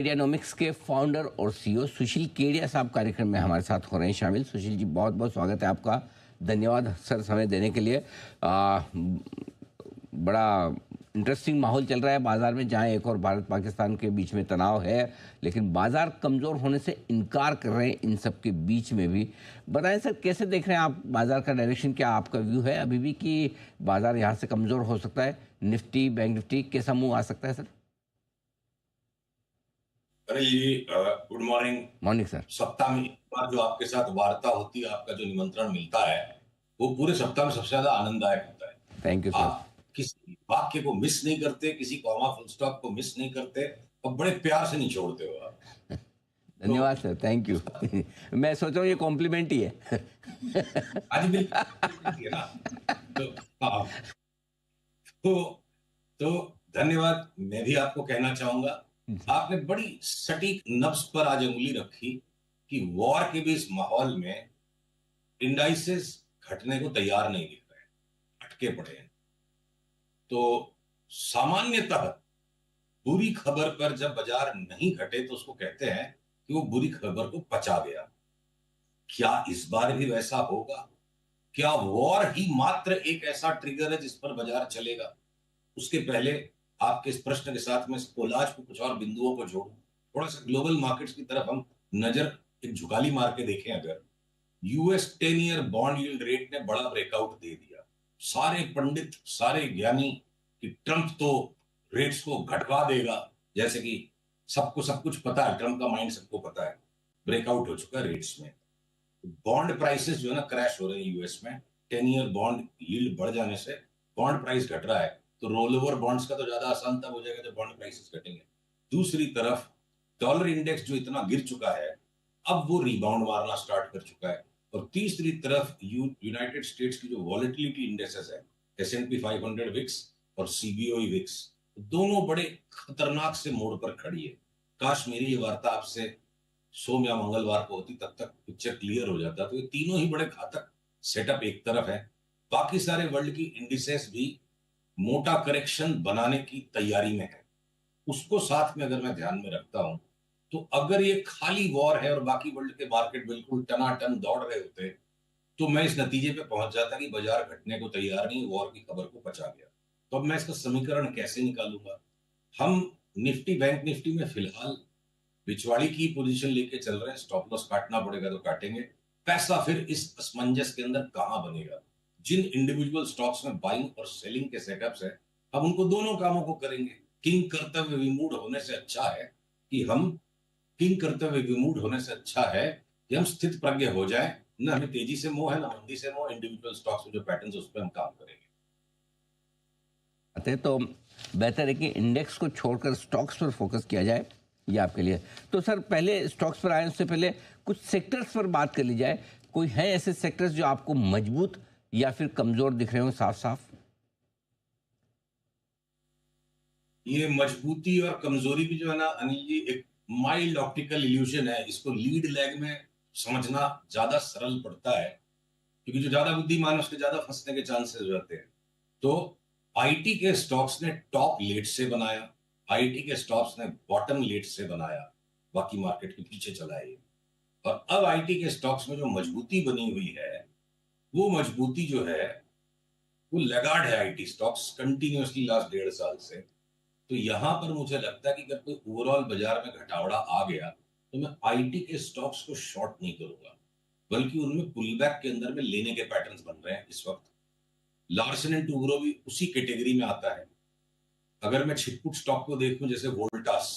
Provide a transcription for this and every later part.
मीडियानोमिक्स के फाउंडर और सीईओ सुशील केडिया साहब कार्यक्रम में हमारे साथ हो रहे हैं शामिल। सुशील जी, बहुत बहुत स्वागत है आपका। धन्यवाद सर समय देने के लिए। बड़ा इंटरेस्टिंग माहौल चल रहा है बाज़ार में, जहां एक और भारत पाकिस्तान के बीच में तनाव है, लेकिन बाज़ार कमज़ोर होने से इनकार कर रहे हैं इन सब के बीच में भी। बताएं सर, कैसे देख रहे हैं आप बाज़ार का डायरेक्शन? क्या आपका व्यू है अभी भी कि बाज़ार यहाँ से कमज़ोर हो सकता है? निफ्टी, बैंक निफ्टी कैसा मुँह आ सकता है सर? अरे जी, गुड मॉर्निंग। Morning sir. सप्ताह में एक बार जो आपके साथ वार्ता होती है, आपका जो निमंत्रण मिलता है, वो पूरे सप्ताह में सबसे ज्यादा आनंददायक होता है। Thank you sir. आप किसी वाक्य को मिस नहीं करते, किसी कॉमा फुल स्टॉप को मिस नहीं करते और बड़े प्यार से निचोड़ते हो आप। धन्यवाद सर, थैंक यू। मैं सोच रहा हूँ ये कॉम्प्लीमेंट ही है। आज बिल्कुल है ना। तो हाँ, तो तो धन्यवाद। मैं भी आपको कहना चाहूंगा, आपने बड़ी सटीक नब्ज पर आज उंगली रखी कि वॉर के भी इस माहौल में इंडाइसेस घटने को तैयार नहीं दिख रहे हैं, अटके पड़े हैं। तो सामान्यतः बुरी खबर पर जब बाजार नहीं घटे तो उसको कहते हैं कि वो बुरी खबर को पचा गया। क्या इस बार भी वैसा होगा? क्या वॉर ही मात्र एक ऐसा ट्रिगर है जिस पर बाजार चलेगा? उसके पहले आपके इस प्रश्न के साथ में कोलाज को कुछ और बिंदुओं को जोड़ूं। थोड़ा सा ग्लोबल मार्केट्स की तरफ हम नजर एक झुकाली मार के देखें अगर, US 10 year bond yield rate ने बड़ा ब्रेकआउट दे दिया। सारे पंडित, सारे ज्ञानी कि ट्रंप तो रेट्स को घटवा देगा, जैसे कि सबको सब कुछ पता है, ट्रंप का माइंड सबको पता है। ब्रेकआउट हो चुका है रेट्स में। बॉन्ड प्राइसेस जो है ना क्रैश हो रहे हैं यूएस में। 10 ईयर बॉन्ड यील्ड बढ़ जाने से बॉन्ड प्राइस घट रहा है, तो रोल ओवर बॉन्ड्स का तो ज्यादा आसान तब हो जाएगा जब बॉन्ड प्राइसेस घटेंगे। दूसरी तरफ डॉलर इंडेक्स जो इतना गिर चुका है, अब वो रिबाउंड मारना स्टार्ट कर चुका है। और तीसरी तरफ यूनाइटेड स्टेट्स की जो वॉलेटिलिटी इंडेक्सेस है, S&P 500 विक्स और सीबीओई विक्स, दोनों बड़े खतरनाक से मोड़ पर खड़ी है। काश मेरी ये वार्ता आपसे सोम या मंगलवार को होती, तब तक पिक्चर क्लियर हो जाता। तो ये तीनों ही बड़े घातक सेटअप एक तरफ है, बाकी सारे वर्ल्ड की इंडिसेस भी मोटा करेक्शन बनाने की तैयारी में है। उसको साथ में अगर मैं ध्यान में रखता हूं, तो अगर ये खाली वॉर है और बाकी वर्ल्ड के मार्केट बिल्कुल टनाटन दौड़ रहे होते, तो मैं इस नतीजे पे पहुंच जाता कि बाजार घटने को तैयार नहीं, वॉर की खबर को पचा गया। तो अब मैं इसका समीकरण कैसे निकालूंगा? हम निफ्टी, बैंक निफ्टी में फिलहाल बिचवाड़ी की पोजीशन लेके चल रहे हैं। स्टॉप लॉस काटना पड़ेगा तो काटेंगे। पैसा फिर इस असमंजस के अंदर कहां बनेगा? जिन इंडिविजुअल स्टॉक्स में बाइंग और सेलिंग के सेटअप्स है, हम उनको दोनों कामों को करेंगे। किंग कर्तव्य विमूढ़ होने से अच्छा है कि हम किंग कर्तव्य विमूढ़ होने से अच्छा है कि हम स्थित प्रज्ञ हो जाए। न हमें तेजी से मोह है, न मंदी से मोह। इंडिविजुअल स्टॉक्स में जो पैटर्न उस पर हम काम करेंगे। आते तो बेहतर है कि इंडेक्स को छोड़कर स्टॉक्स पर फोकस किया जाए, ये आपके लिए। तो सर, पहले स्टॉक्स पर आए उससे पहले कुछ सेक्टर्स पर बात कर ली जाए। कोई है ऐसे सेक्टर्स जो आपको मजबूत या फिर कमजोर दिख रहे हो साफ साफ? ये मजबूती और कमजोरी भी जो है ना अनिल जी, एक माइल्ड ऑप्टिकल इल्यूजन है। इसको लीड लैग में समझना ज्यादा सरल पड़ता है, क्योंकि जो ज्यादा बुद्धिमान है उसके ज्यादा फंसने के चांसेस रहते हैं। तो आईटी के स्टॉक्स ने टॉप लेट से बनाया, आईटी के स्टॉक्स ने बॉटम लेट से बनाया, बाकी मार्केट के पीछे चला है। और अब आईटी के स्टॉक्स में जो मजबूती बनी हुई है, वो मजबूती जो है वो लगाड है आईटी स्टॉक्स कंटिन्यूअसली लास्ट 1.5 साल से। तो यहां पर मुझे लगता है कि अगर कोई ओवरऑल बाजार में घटावड़ा आ गया, तो मैं आईटी के स्टॉक्स को शॉर्ट नहीं करूंगा, बल्कि उनमें पुल बैक के अंदर में लेने के पैटर्न्स बन रहे हैं इस वक्त। लार्सन एंड टूब्रो भी उसी कैटेगरी में आता है। अगर मैं छिटपुट स्टॉक को देखूं, जैसे वोल्टास,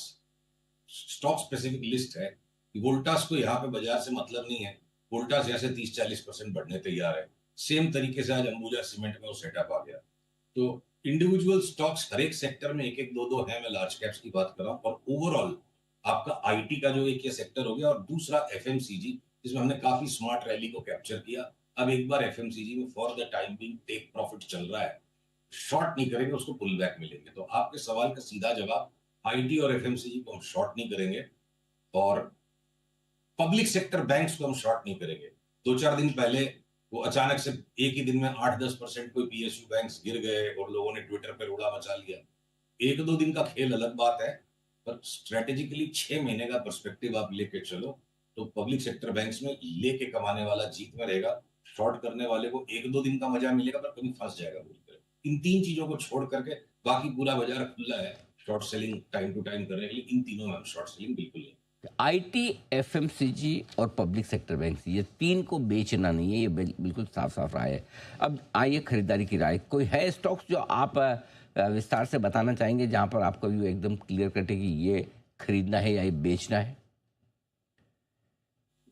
स्टॉक स्पेसिफिक लिस्ट है कि वोल्टास को यहाँ पे बाजार से मतलब नहीं है। वोल्टास यहाँ से 30-40% बढ़ने तैयार है। सेम तरीके से आज अंबुजा सीमेंट में वो सेटअप आ गया। तो इंडिविजुअल स्टॉक्स हर एक सेक्टर में एक एक दो दो है। मैं लार्ज कैप्स की बात कर रहा हूं। और ओवरऑल आपका आईटी का जो एक ये सेक्टर हो गया, और दूसरा एफएमसीजी, जिसमें हमने काफी स्मार्ट रैली को कैप्चर किया। अब एक बार एफएमसीजी में for the time being take profit चल रहा है, शॉर्ट नहीं करेंगे, उसको पुल बैक मिलेंगे। तो आपके सवाल का सीधा जवाब, आईटी और एफएमसीजी को हम शॉर्ट नहीं करेंगे, और पब्लिक सेक्टर बैंक्स को हम शॉर्ट नहीं करेंगे। 2-4 दिन पहले वो अचानक से एक ही दिन में 8-10% कोई पीएसयू बैंक्स गिर गए और लोगों ने ट्विटर पर उड़ा मचा लिया। 1-2 दिन का खेल अलग बात है, पर स्ट्रेटेजिकली 6 महीने का पर्सपेक्टिव आप लेके चलो तो पब्लिक सेक्टर बैंक्स में लेके कमाने वाला जीत में रहेगा। शॉर्ट करने वाले को 1-2 दिन का मजा मिलेगा पर कभी फंस जाएगा पूरी तरह। इन 3 चीजों को छोड़ करके बाकी पूरा बाजार खुला है short selling time to time करने के लिए। इन तीनों में हम शॉर्ट सेलिंग बिल्कुल नहीं। आईटी, एफएमसीजी और पब्लिक सेक्टर बैंक, ये तीन को बेचना नहीं है, ये बिल्कुल साफ साफ राय है। अब आइए खरीदारी की राय। कोई है स्टॉक्स जो आप विस्तार से बताना चाहेंगे जहां पर आपका व्यू एकदम क्लियर कटे कि ये खरीदना है या ये बेचना है?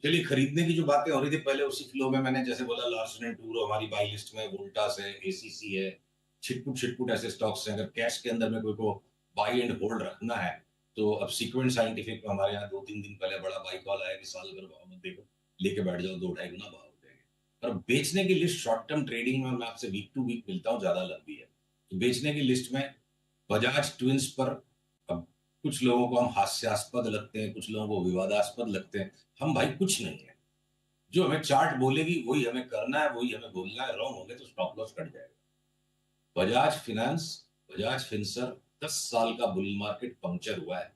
चलिए, खरीदने की जो बातें हो रही थी पहले उसी फ्लो में मैंने जैसे बोला, लार्सन एंड टूब्रो हमारी बाई लिस्ट में, वोल्टास है, एसीसी है, छिटपुट छिटपुट ऐसे स्टॉक्स हैं। अगर कैश के अंदर में कोई को बाई एंड होल्ड रखना है तो अब सीक्वेंट साइंटिफिक में हमारे यहाँ 2-3 दिन पहले बड़ा बाई कॉल आया कि साल भर भाव मत देखो, लेके बैठ जाओ, 2-2.5 गुना भाव हो जाएंगे। पर बेचने की लिस्ट शॉर्ट टर्म ट्रेडिंग में मैं आपसे वीक टू वीक मिलता हूँ, ज्यादा लंबी है। तो बेचने की लिस्ट में बजाज ट्विंस पर, अब कुछ लोगों को हम हास्यास्पद लगते हैं, कुछ लोगों को विवादास्पद लगते हैं, हम भाई कुछ नहीं है। जो हमें चार्ट बोलेगी वही हमें करना है, वही हमें बोलना है। रॉन्ग हो गए तो स्टॉप लॉस कट जाएगा। बजाज फिनेंस, बजाज फिनसर 10 साल का बुल मार्केट पंक्चर हुआ है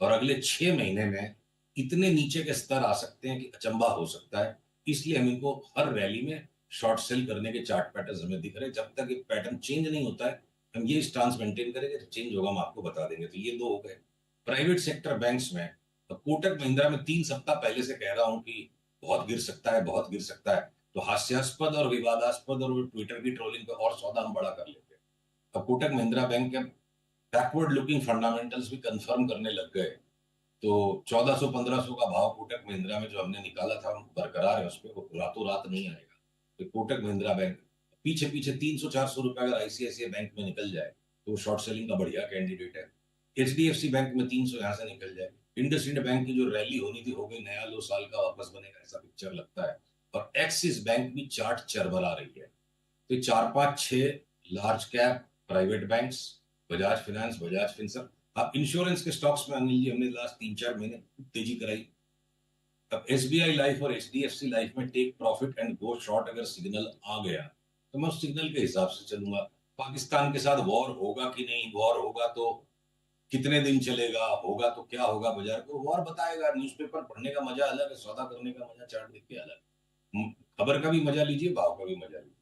और अगले 6 महीने में इतने नीचे के स्तर आ सकते हैं कि अचंबा हो सकता है। इसलिए हम इनको हर रैली में शॉर्ट सेल करने के चार्ट पैटर्न हमें दिख रहे हैं। जब तक ये पैटर्न चेंज नहीं होता है हम ये स्टांस मेंटेन करेंगे, तो चेंज होगा हम आपको बता देंगे। तो ये दो हो गए। प्राइवेट सेक्टर बैंक्स में तो कोटक महिंद्रा में 3 सप्ताह पहले से कह रहा हूं कि बहुत गिर सकता है, बहुत गिर सकता है। तो हास्यास्पद और विवादास्पद और ट्विटर की ट्रोलिंग पे और सौदा हम बड़ा कर लेते हैं। अब कोटक महिंद्रा बैंक के बैकवर्ड लुकिंग फंडामेंटल्स भी कंफर्म करने लग गए। तो 1400-1500 का भाव कोटक महिंद्रा में जो हमने निकाला था, हम बरकरार है उस पर, वो रातों रात नहीं आएगा। तो कोटक महिंद्रा बैंक पीछे पीछे 300-400 रुपए अगर आईसीआईसीआई बैंक में निकल जाए तो वो शॉर्ट सेलिंग का बढ़िया कैंडिडेट है। एचडीएफसी बैंक में 300 यहां से निकल जाए। इंडसइंड बैंक की जो रैली होनी थी हो गई, नया लो साल का वापस बनेगा ऐसा पिक्चर लगता है। और एक्सिस बैंक भी चार्ट चरमरा रही है। तो 4-5-6 large cap private banks, Bajaj finance, Bajaj Finserv. अब इंश्योरेंस के स्टॉक्स में अनिल जी हमने लास्ट 3-4 महीने तेजी कराई। अब एसबीआई लाइफ और एचडीएफसी लाइफ में take profit and go short अगर सिग्नल आ गया तो मैं उस सिग्नल के हिसाब से चलूंगा। पाकिस्तान के साथ वॉर होगा कि नहीं, वॉर होगा तो कितने दिन चलेगा, होगा तो क्या होगा, बाजार को वॉर बताएगा। न्यूज़पेपर पढ़ने का मजा अलग है, सौदा करने का मजा चार्ट देख के अलग। खबर का भी मजा लीजिए, भाव का भी मजा लीजिए।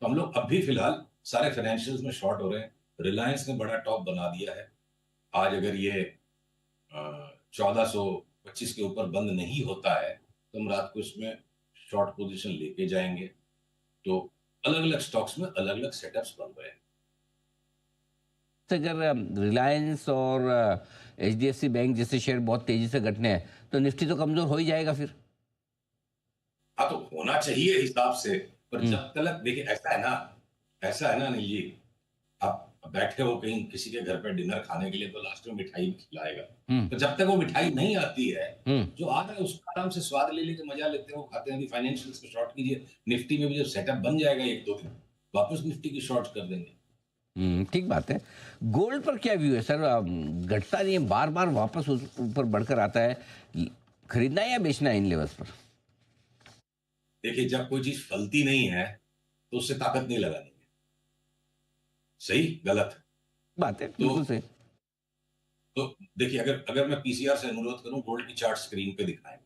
तो हम लोग अब भी फिलहाल सारे फाइनेंशियल्स में शॉर्ट हो रहे हैं। रिलायंस ने बड़ा टॉप बना दिया है। आज अगर ये 1425 के ऊपर बंद नहीं होता है तो हम रात को इसमें शॉर्ट पोजीशन लेके जाएंगे। तो अलग अलग स्टॉक्स में अलग अलग सेटअप्स बन रहे हैं। अगर रिलायंस और एचडीएफसी बैंक जैसे शेयर बहुत तेजी से घटने हैं तो निफ्टी तो कमजोर हो ही जाएगा फिर। हाँ, तो होना चाहिए हिसाब से। पर हम्म। जब तक देखिए, ऐसा है ना अनिल जी, आप बैठे हो कहीं किसी के घर पे डिनर खाने के लिए तो लास्ट में मिठाई भी खिलाएगा। हम्म। तो जब तक वो मिठाई नहीं आती है, हम्म। जो आ रहा है उसका आराम से स्वाद ले लेके मजा लेते हैं, वो खाते हैं। अभी फाइनेंशियल्स को शॉर्ट कीजिए, निफ्टी में भी जब सेटअप बन जाएगा 1-2 दिन वापस निफ्टी की शॉर्ट कर देंगे। ठीक बात है। गोल्ड पर क्या व्यू है सर? घटता नहीं है, बार बार वापस ऊपर बढ़कर आता है। खरीदना है या बेचना है इन लेवल्स पर? देखिए, जब कोई चीज फलती नहीं है तो उससे ताकत नहीं लगानी है। सही गलत? बात है, तो बिल्कुल सही। तो देखिए, अगर अगर मैं पीसीआर से अनुरोध करूं, गोल्ड की चार्ट स्क्रीन पे दिखाएं।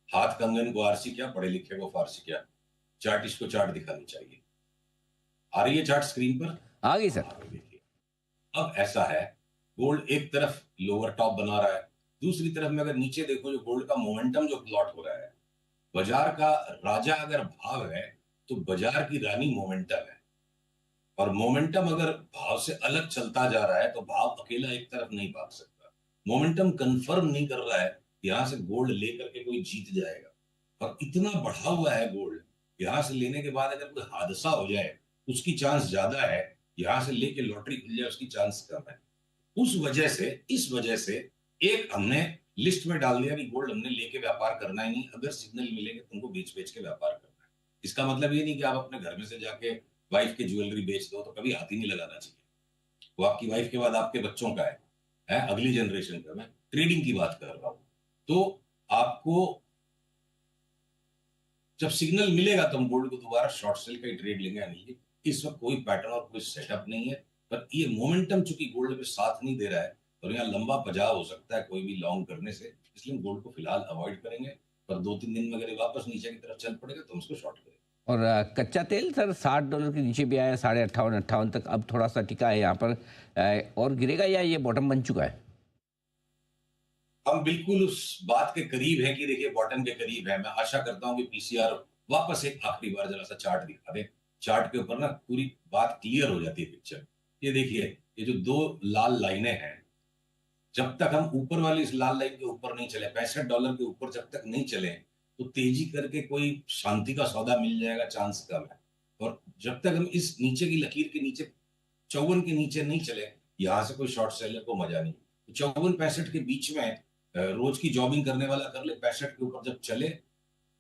हाथ कंगन को आरसी क्या, पढ़े लिखे को फारसी क्या। चार्ट, इसको चार्ट दिखानी चाहिए। आ रही है चार्ट स्क्रीन पर? आ गई सर। आ गई, देखिए। अब ऐसा है, गोल्ड एक तरफ लोअर टॉप बना रहा है, दूसरी तरफ में अगर नीचे देखो जो गोल्ड का मोमेंटम जो प्लॉट हो रहा है, बाजार का राजा अगर भाव है तो बाजार की रानी मोमेंटम है। और मोमेंटम अगर भाव से अलग चलता जा रहा है तो भाव अकेला एक तरफ नहीं भाग सकता। मोमेंटम कंफर्म नहीं कर रहा है यहां से गोल्ड लेकर के कोई जीत जाएगा। और इतना बढ़ा हुआ है गोल्ड, यहां से लेने के बाद अगर कोई हादसा हो जाए उसकी चांस ज्यादा है, यहां से लेके लॉटरी खुल जाए उसकी चांस कम है। उस वजह से, इस वजह से एक हमने लिस्ट में डाल दिया कि गोल्ड हमने लेके व्यापार करना ही नहीं, अगर सिग्नल मिलेंगे तुमको बेच बेच के व्यापार करना है। इसका मतलब ये नहीं कि आप अपने घर में से जाके वाइफ की ज्वेलरी बेच दो, तो कभी हाथ ही नहीं लगाना चाहिए। वो आपकी वाइफ के बाद आपके बच्चों का है अगली जनरेशन का। मैं ट्रेडिंग की बात कर रहा हूं। तो आपको जब सिग्नल मिलेगा तो हम गोल्ड को दोबारा शॉर्ट सेल का ही ट्रेड लेंगे नहीं। इस वक्त कोई पैटर्न और कोई सेटअप नहीं है। पर ये मोमेंटम चूंकि गोल्ड पे साथ नहीं दे रहा है, और यहाँ लंबा बचाव हो सकता है कोई भी लॉन्ग करने से, इसलिए हम गोल्ड को फिलहाल अवॉइड करेंगे। पर 2-3 दिन में अगर ये वापस नीचे की तरफ चल पड़ेगा तो हम उसको शॉर्ट करेंगे। और कच्चा तेल सर $60 के नीचे भी आया, 58 तक अब थोड़ा सा टिका है यहाँ पर, और गिरेगा या ये बॉटम बन चुका है? हम बिल्कुल उस बात के करीब है कि देखिए बॉटम के करीब है। मैं आशा करता हूं कि पीसीआर वापस एक आखिरी बार जरा सा चार्ट दिखा दे। चार्ट के ऊपर ना पूरी बात क्लियर हो जाती है पिक्चर। ये देखिए, ये जो दो लाल लाइनें हैं, जब तक हम ऊपर वाली इस लाल लाइन के ऊपर नहीं चले, $65 के ऊपर जब तक नहीं चले, तो तेजी करके कोई शांति का सौदा मिल जाएगा, चांस कम है। और जब तक हम इस नीचे की लकीर के नीचे 54 के नीचे नहीं चले, यहां से कोई शॉर्ट सेलर को मजा नहीं। 54-65 के बीच में रोज की जॉबिंग करने वाला कर ले, 65 के ऊपर जब चले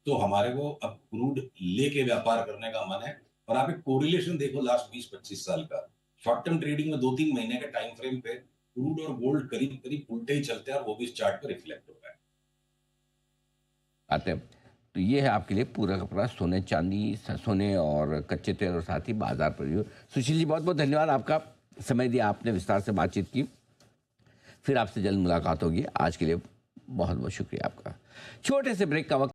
तो हमारे को अब क्रूड लेके व्यापार करने का मन है। और आप एक कोरिलेशन देखो लास्ट 20-25 साल का, शॉर्ट टर्म ट्रेडिंग में 2-3 महीने के टाइम फ्रेम पे क्रूड और गोल्ड करीब करीब उल्टे ही चलते हैं, और वो भी इस चार्ट पर रिफ्लेक्ट हो रहा है। आते हैं। तो ये है आपके लिए पूरा का पूरा सोने चांदी, सोने और कच्चे तेल और साथ ही बाजार पर व्यू। सुशील जी, बहुत बहुत धन्यवाद, आपका समय दिया, आपने विस्तार से बातचीत की। फिर आपसे जल्द मुलाकात होगी। आज के लिए बहुत बहुत शुक्रिया आपका। छोटे से ब्रेक का वक्त